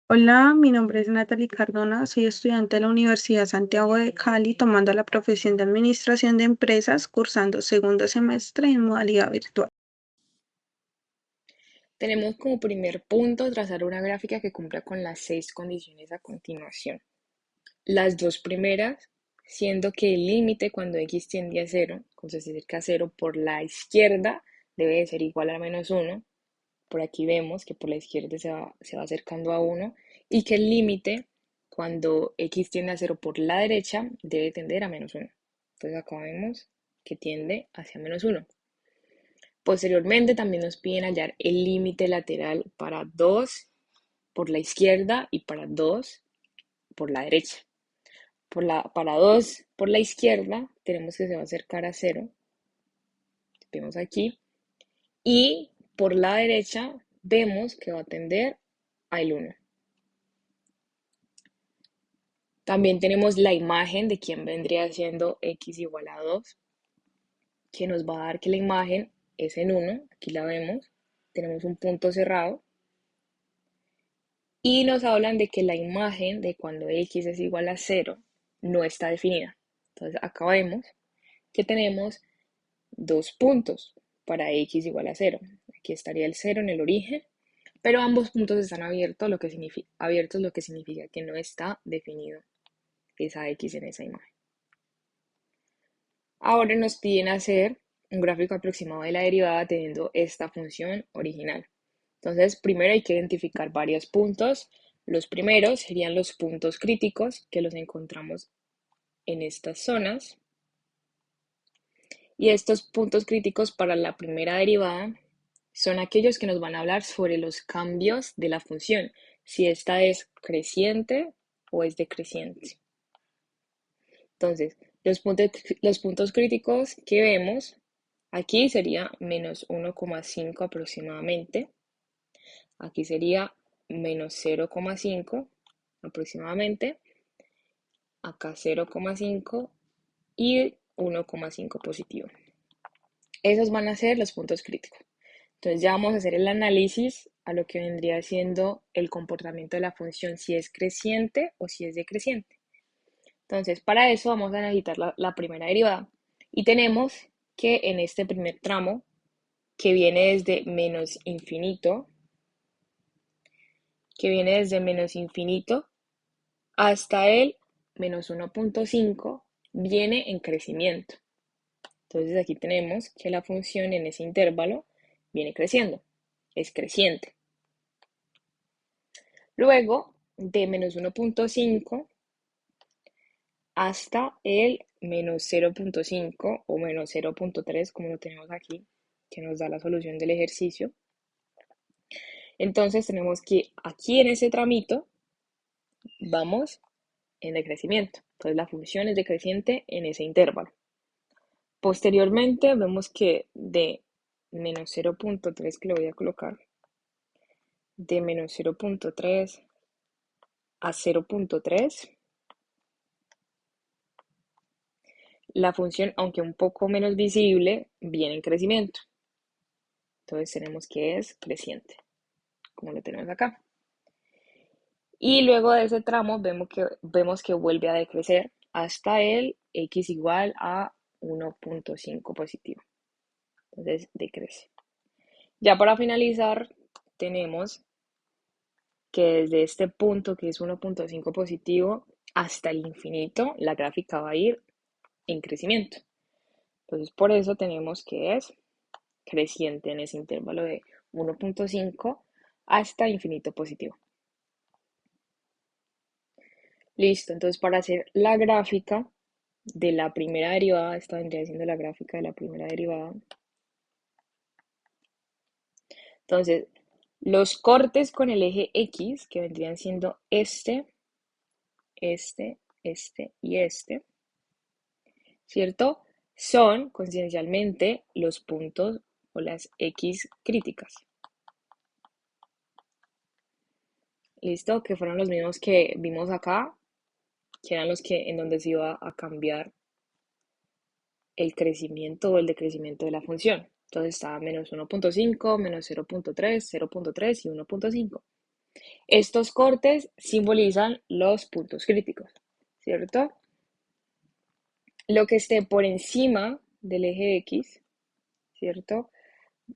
Hola, mi nombre es Natalie Cardona, soy estudiante de la Universidad Santiago de Cali, tomando la profesión de Administración de Empresas, cursando segundo semestre en modalidad virtual. Tenemos como primer punto trazar una gráfica que cumpla con las 6 condiciones a continuación. Las dos primeras, siendo que el límite cuando x tiende a cero, cuando se acerca a cero por la izquierda, debe de ser igual a -1. Por aquí vemos que por la izquierda se va acercando a 1 y que el límite cuando x tiende a cero por la derecha debe tender a -1. Entonces acá vemos que tiende hacia -1. Posteriormente también nos piden hallar el límite lateral para 2 por la izquierda y para 2 por la derecha. Para 2 por la izquierda tenemos que se va a acercar a cero, vemos aquí, y por la derecha vemos que va a tender al 1. También tenemos la imagen de quién vendría siendo x igual a 2, que nos va a dar que la imagen es en 1, aquí la vemos, tenemos un punto cerrado, y nos hablan de que la imagen de cuando x es igual a 0 no está definida. Entonces acá vemos que tenemos dos puntos para x igual a 0. Aquí estaría el 0 en el origen, pero ambos puntos están abiertos, lo que significa que no está definido esa x en esa imagen. Ahora nos piden hacer un gráfico aproximado de la derivada teniendo esta función original. Entonces, primero hay que identificar varios puntos. Los primeros serían los puntos críticos, que los encontramos en estas zonas. Y estos puntos críticos para la primera derivada son aquellos que nos van a hablar sobre los cambios de la función, si esta es creciente o es decreciente. Entonces, los puntos críticos que vemos aquí sería -1,5 aproximadamente. Aquí sería -0,5 aproximadamente. Acá 0,5 y 1,5 positivo. Esos van a ser los puntos críticos. Entonces ya vamos a hacer el análisis a lo que vendría siendo el comportamiento de la función, si es creciente o si es decreciente. Entonces, para eso vamos a necesitar la primera derivada. Y tenemos que en este primer tramo, que viene desde menos infinito, hasta el -1,5, viene en crecimiento. Entonces aquí tenemos que la función en ese intervalo viene creciendo, es creciente. Luego, de -1,5 hasta el -0,5 o -0,3, como lo tenemos aquí, que nos da la solución del ejercicio. Entonces tenemos que aquí en ese tramito vamos en decrecimiento. Entonces la función es decreciente en ese intervalo. Posteriormente vemos que de -0,3, que lo voy a colocar, de -0,3 a 0,3, la función, aunque un poco menos visible, viene en crecimiento. Entonces tenemos que es creciente, como lo tenemos acá. Y luego de ese tramo vemos que vuelve a decrecer hasta el x igual a 1,5 positivo. Entonces decrece. Ya para finalizar, tenemos que desde este punto, que es 1,5 positivo, hasta el infinito, la gráfica va a ir en crecimiento. Entonces por eso tenemos que es creciente en ese intervalo de 1,5 hasta infinito positivo. Listo, entonces para hacer la gráfica de la primera derivada, esta vendría siendo la gráfica de la primera derivada. Entonces, los cortes con el eje X, que vendrían siendo este y este, ¿cierto? Son coincidencialmente los puntos o las X críticas. ¿Listo? Que fueron los mismos que vimos acá, que eran los que en donde se iba a cambiar el crecimiento o el decrecimiento de la función. Entonces estaba -1,5, -0,3, 0,3 y 1,5. Estos cortes simbolizan los puntos críticos, ¿cierto? Lo que esté por encima del eje X, ¿cierto?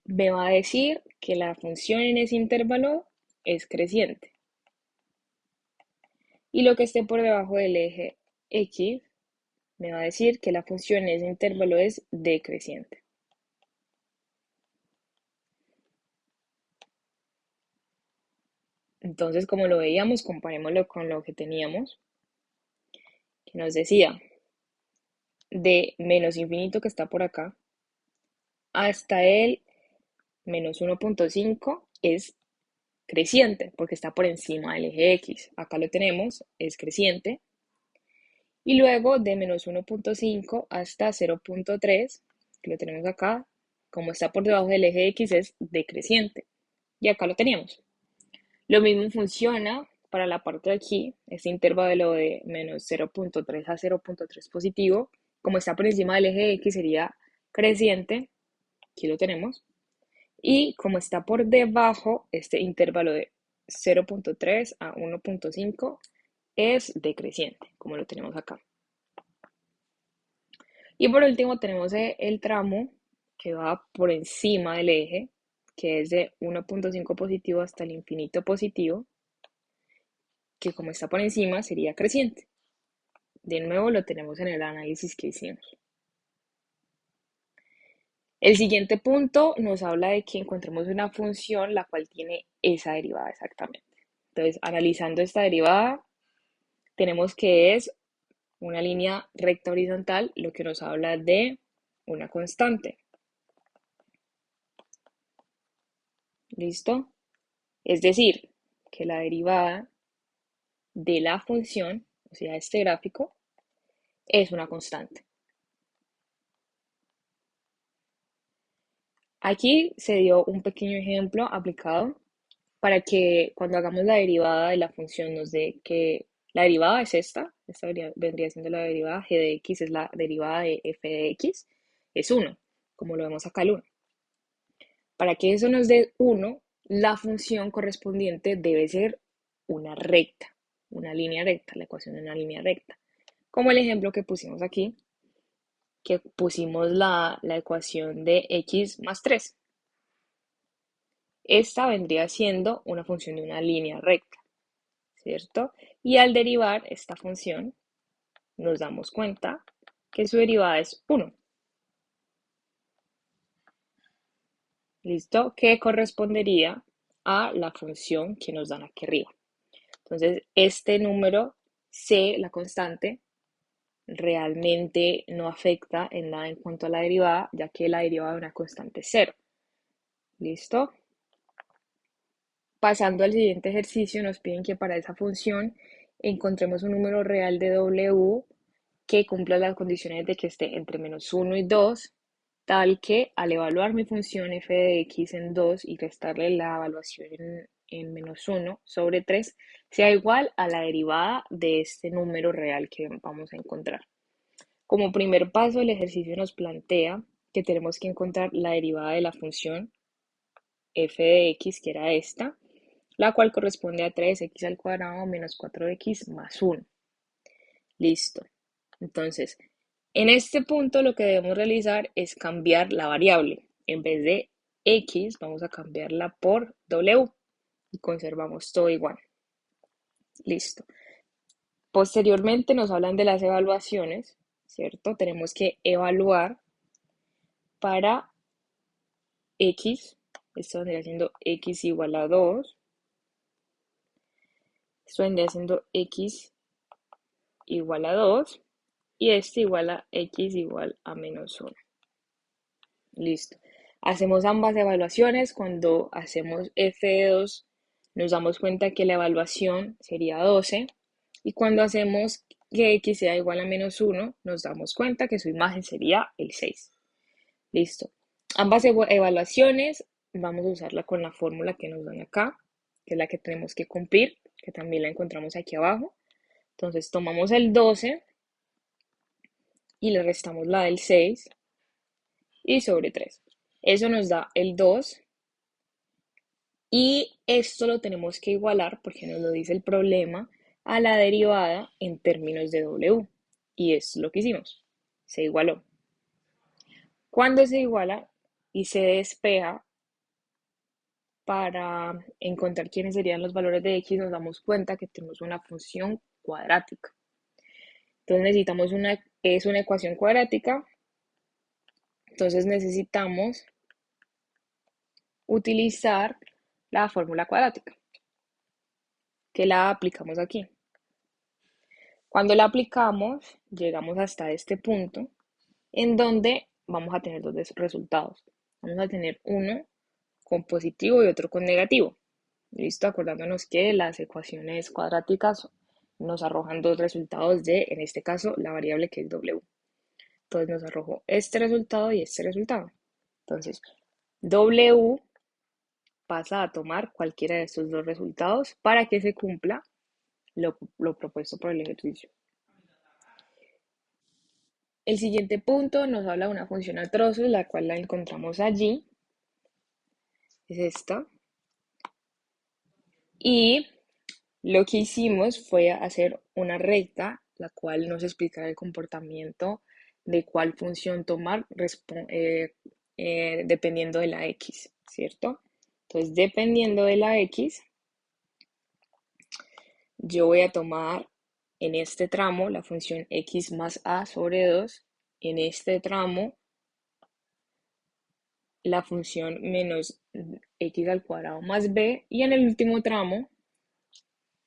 Me va a decir que la función en ese intervalo es creciente. Y lo que esté por debajo del eje X me va a decir que la función en ese intervalo es decreciente. Entonces, como lo veíamos, comparémoslo con lo que teníamos, que nos decía de menos infinito que está por acá hasta el menos 1.5 es creciente porque está por encima del eje X. Acá lo tenemos, es creciente. Y luego de menos 1.5 hasta 0.3, que lo tenemos acá, como está por debajo del eje X, es decreciente. Y acá lo teníamos. Lo mismo funciona para la parte de aquí, este intervalo de menos 0.3 a 0.3 positivo. Como está por encima del eje X, sería creciente. Aquí lo tenemos. Y como está por debajo, este intervalo de 0.3 a 1.5 es decreciente, como lo tenemos acá. Y por último tenemos el tramo que va por encima del eje, que es de 1.5 positivo hasta el infinito positivo, que como está por encima sería creciente. De nuevo lo tenemos en el análisis que hicimos. El siguiente punto nos habla de que encontremos una función la cual tiene esa derivada exactamente. Entonces, analizando esta derivada, tenemos que es una línea recta horizontal, lo que nos habla de una constante. ¿Listo? Es decir, que la derivada de la función, o sea, este gráfico, es una constante. Aquí se dio un pequeño ejemplo aplicado para que cuando hagamos la derivada de la función nos dé que la derivada es esta vendría siendo la derivada g de x, es la derivada de f de x, es 1, como lo vemos acá el 1. Para que eso nos dé 1, la función correspondiente debe ser una recta, una línea recta, la ecuación de una línea recta. Como el ejemplo que pusimos aquí, que pusimos la ecuación de x más 3. Esta vendría siendo una función de una línea recta, ¿cierto? Y al derivar esta función, nos damos cuenta que su derivada es 1. ¿Listo? Que correspondería a la función que nos dan aquí arriba. Entonces, este número c, la constante, realmente no afecta en nada en cuanto a la derivada, ya que la derivada de una constante es 0. ¿Listo? Pasando al siguiente ejercicio, nos piden que para esa función encontremos un número real de w que cumpla las condiciones de que esté entre menos 1 y 2, tal que al evaluar mi función f de x en 2 y restarle la evaluación en menos 1 sobre 3, sea igual a la derivada de este número real que vamos a encontrar. Como primer paso, el ejercicio nos plantea que tenemos que encontrar la derivada de la función f de x, que era esta, la cual corresponde a 3x al cuadrado menos 4x más 1. Listo. Entonces, en este punto lo que debemos realizar es cambiar la variable. En vez de x, vamos a cambiarla por w y conservamos todo igual. Listo. Posteriormente nos hablan de las evaluaciones, ¿cierto? Tenemos que evaluar para x, esto vendría siendo x igual a 2, esto vendría siendo x igual a 2 y este igual a x igual a menos 1. Listo. Hacemos ambas evaluaciones. Cuando hacemos f de 2, nos damos cuenta que la evaluación sería 12. Y cuando hacemos que x sea igual a menos 1, nos damos cuenta que su imagen sería el 6. Listo. Ambas evaluaciones vamos a usarla con la fórmula que nos dan acá, que es la que tenemos que cumplir, que también la encontramos aquí abajo. Entonces tomamos el 12 y le restamos la del 6 y sobre 3. Eso nos da el 2 Y esto lo tenemos que igualar, porque nos lo dice el problema, a la derivada en términos de W. Y es lo que hicimos. Se igualó. Cuando se iguala y se despeja para encontrar quiénes serían los valores de x, nos damos cuenta que tenemos una función cuadrática. Entonces necesitamos es una ecuación cuadrática. Entonces necesitamos utilizar la fórmula cuadrática, que la aplicamos aquí. Cuando la aplicamos, llegamos hasta este punto, en donde vamos a tener dos resultados. Vamos a tener uno con positivo y otro con negativo. ¿Listo? Acordándonos que las ecuaciones cuadráticas nos arrojan dos resultados de, en este caso, la variable que es W. Entonces nos arrojó este resultado y este resultado. Entonces, W pasa a tomar cualquiera de estos dos resultados para que se cumpla lo propuesto por el ejercicio. El siguiente punto nos habla de una función a trozos, la cual la encontramos allí. Es esta. Y lo que hicimos fue hacer una recta, la cual nos explicará el comportamiento de cuál función tomar dependiendo de la x, ¿cierto? Entonces, dependiendo de la x, yo voy a tomar en este tramo la función x más a sobre 2, en este tramo la función menos x al cuadrado más b, y en el último tramo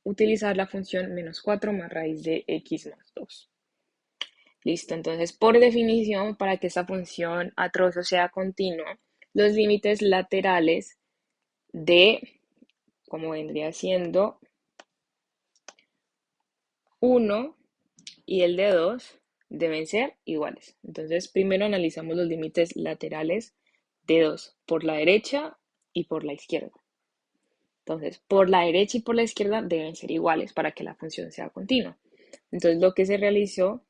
utilizar la función menos 4 más raíz de x más 2. Listo, entonces por definición, para que esta función a trozo sea continua, los límites laterales de, como vendría siendo 1 y el de 2, deben ser iguales. Entonces primero analizamos los límites laterales de 2 por la derecha y por la izquierda. Entonces, por la derecha y por la izquierda deben ser iguales para que la función sea continua. Entonces, lo que se realizó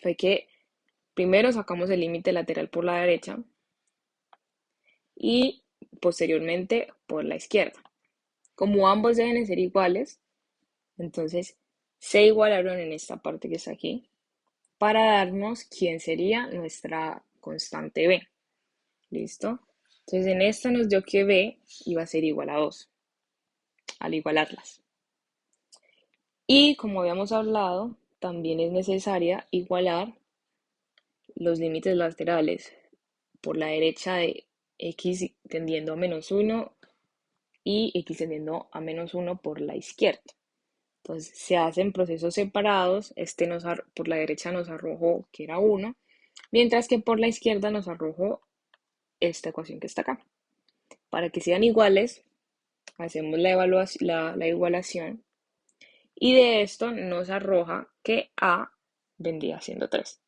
fue que primero sacamos el límite lateral por la derecha y posteriormente por la izquierda. Como ambos deben ser iguales, entonces se igualaron en esta parte que está aquí para darnos quién sería nuestra constante b. ¿Listo? Entonces en esta nos dio que b iba a ser igual a 2 al igualarlas. Y como habíamos hablado, también es necesaria igualar los límites laterales por la derecha de x tendiendo a menos 1 y x tendiendo a menos 1 por la izquierda. Entonces se hacen procesos separados. Por la derecha nos arrojó que era 1, mientras que por la izquierda nos arrojó esta ecuación que está acá. Para que sean iguales, hacemos la igualación y de esto nos arroja que a vendría siendo 3.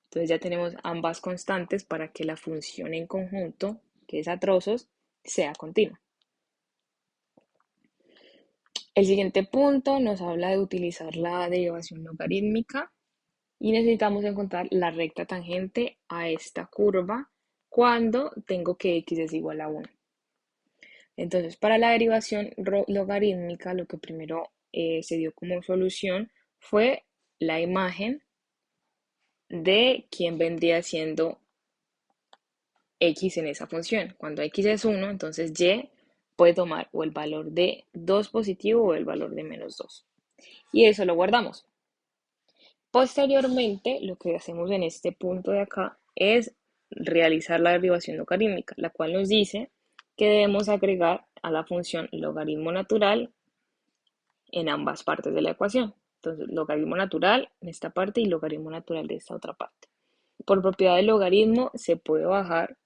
Entonces ya tenemos ambas constantes para que la función en conjunto, que es a trozos, sea continua. El siguiente punto nos habla de utilizar la derivación logarítmica y necesitamos encontrar la recta tangente a esta curva cuando tengo que x es igual a 1. Entonces, para la derivación logarítmica, lo que primero se dio como solución fue la imagen de quién vendría siendo x en esa función. Cuando x es 1, entonces y puede tomar o el valor de 2 positivo o el valor de menos 2. Y eso lo guardamos. Posteriormente, lo que hacemos en este punto de acá es realizar la derivación logarítmica, la cual nos dice que debemos agregar a la función logaritmo natural en ambas partes de la ecuación. Entonces, logaritmo natural en esta parte y logaritmo natural de esta otra parte. Por propiedad del logaritmo se puede bajar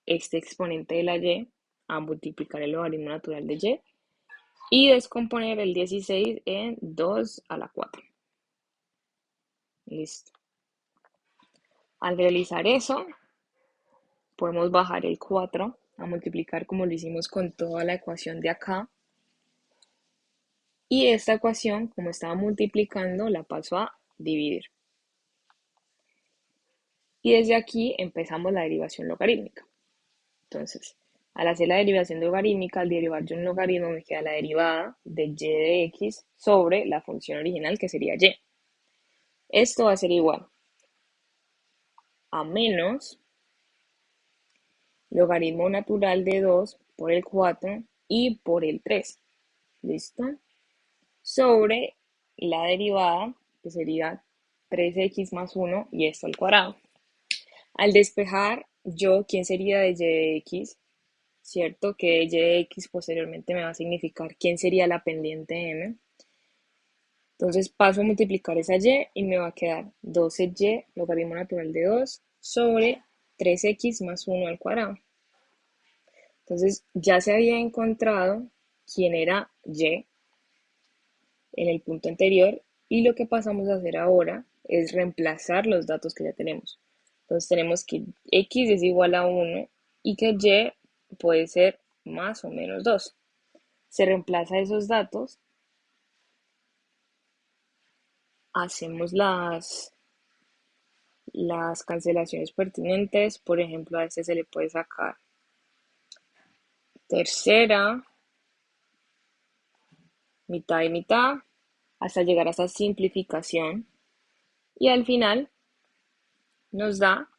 este exponente de la y a multiplicar el logaritmo natural de y descomponer el 16 en 2 a la 4. Listo. Al realizar eso, podemos bajar el 4 a multiplicar como lo hicimos con toda la ecuación de acá. Y esta ecuación, como estaba multiplicando, la paso a dividir. Y desde aquí empezamos la derivación logarítmica. Entonces, Al hacer la derivación logarítmica, al derivar yo un logaritmo, me queda la derivada de y de x sobre la función original, que sería y. Esto va a ser igual a menos logaritmo natural de 2 por el 4 y por el 3. ¿Listo? Sobre la derivada, que sería 3x más 1 y esto al cuadrado. Al despejar, ¿quién sería de y de x? ¿Cierto? Que y de x posteriormente me va a significar quién sería la pendiente m. Entonces paso a multiplicar esa y me va a quedar 12y logaritmo natural de 2 sobre 3x más 1 al cuadrado. Entonces ya se había encontrado quién era y en el punto anterior y lo que pasamos a hacer ahora es reemplazar los datos que ya tenemos. Entonces tenemos que x es igual a 1 y que y puede ser más o menos 2. Se reemplaza esos datos, hacemos las cancelaciones pertinentes. Por ejemplo, a este se le puede sacar tercera, mitad y mitad, hasta llegar a esta simplificación. Y al final nos da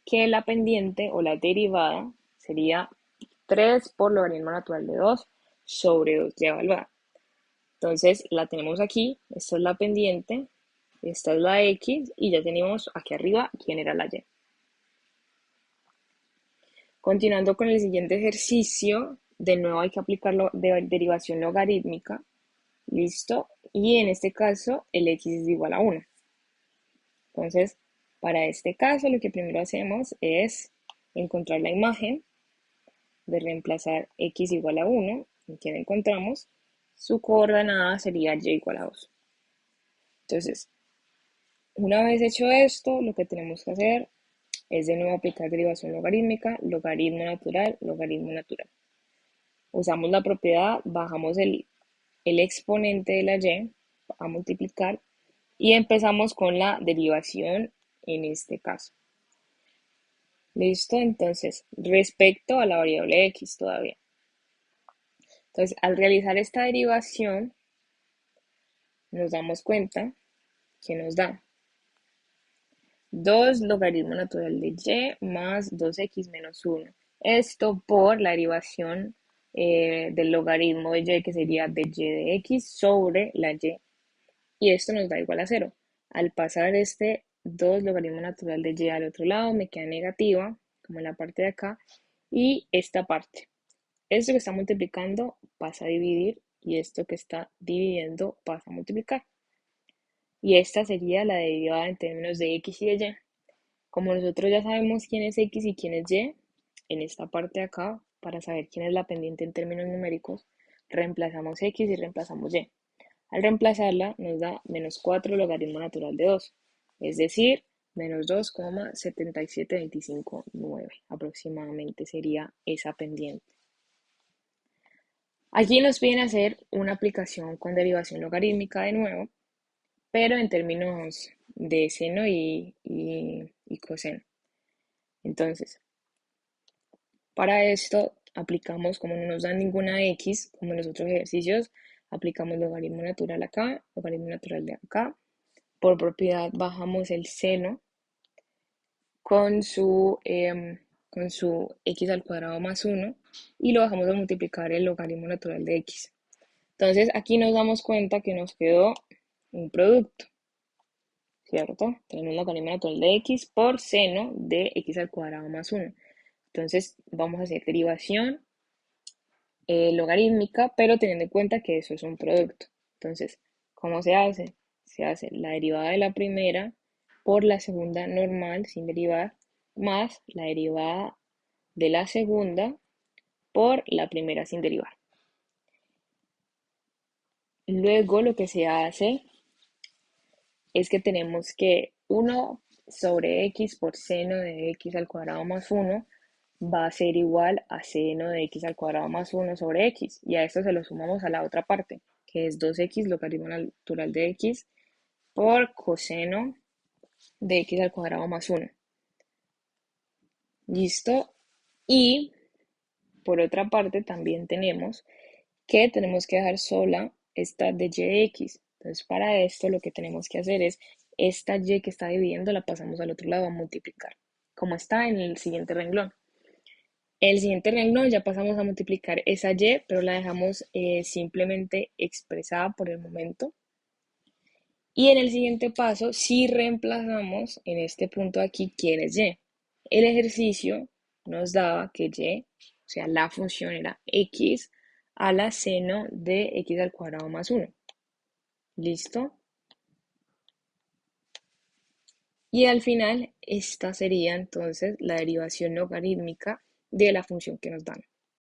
que la pendiente o la derivada sería 3 por logaritmo natural de 2 sobre 2 y evaluada. Entonces la tenemos aquí, esta es la pendiente, esta es la x y ya tenemos aquí arriba quién era la y. Continuando con el siguiente ejercicio, de nuevo hay que aplicar derivación logarítmica, listo, y en este caso el x es igual a 1. Entonces, para este caso lo que primero hacemos es encontrar la imagen de reemplazar x igual a 1, en que la encontramos, su coordenada sería y igual a 2. Entonces, una vez hecho esto, lo que tenemos que hacer es de nuevo aplicar derivación logarítmica, logaritmo natural, logaritmo natural. Usamos la propiedad, bajamos el exponente de la y a multiplicar y empezamos con la derivación en este caso. ¿Listo? Entonces, respecto a la variable x todavía. Entonces, al realizar esta derivación, nos damos cuenta que nos da 2 logaritmo natural de y más 2x menos 1. Esto por la derivación del logaritmo de y, que sería de y de x sobre la y. Y esto nos da igual a 0. Al pasar este 2 logaritmo natural de y al otro lado, me queda negativa, como en la parte de acá, y esta parte. Esto que está multiplicando pasa a dividir y esto que está dividiendo pasa a multiplicar. Y esta sería la derivada en términos de x y de y. Como nosotros ya sabemos quién es x y quién es y, en esta parte de acá, para saber quién es la pendiente en términos numéricos, reemplazamos x y reemplazamos y. Al reemplazarla nos da menos 4 logaritmo natural de 2, es decir, menos 2,77259 aproximadamente sería esa pendiente. Aquí nos piden hacer una aplicación con derivación logarítmica de nuevo, pero en términos de seno y coseno. Entonces, para esto aplicamos, como no nos dan ninguna x, como en los otros ejercicios, aplicamos logaritmo natural acá, logaritmo natural de acá. Por propiedad bajamos el seno con su x al cuadrado más 1 y lo bajamos a multiplicar el logaritmo natural de x. Entonces aquí nos damos cuenta que nos quedó un producto, ¿cierto? Tenemos logaritmo natural de x por seno de x al cuadrado más 1. Entonces vamos a hacer derivación logarítmica, pero teniendo en cuenta que eso es un producto. Entonces, ¿cómo se hace? Se hace la derivada de la primera por la segunda normal sin derivar, más la derivada de la segunda por la primera sin derivar. Luego lo que se hace es que tenemos que 1 sobre x por seno de x al cuadrado más 1 va a ser igual a seno de x al cuadrado más 1 sobre x. Y a esto se lo sumamos a la otra parte, que es 2x logaritmo natural de x por coseno de x al cuadrado más 1. ¿Listo? Y Por otra parte, también tenemos que tenemos que dejar sola esta de y de x. Entonces, para esto lo que tenemos que hacer es esta y que está dividiendo la pasamos al otro lado a multiplicar, como está en el siguiente renglón. El siguiente renglón ya pasamos a multiplicar esa y, pero la dejamos simplemente expresada por el momento. Y en el siguiente paso, si reemplazamos en este punto aquí quién es y. El ejercicio nos daba que y, o sea, la función era x a la seno de x al cuadrado más 1. ¿Listo? Y al final, esta sería entonces la derivación logarítmica de la función que nos dan.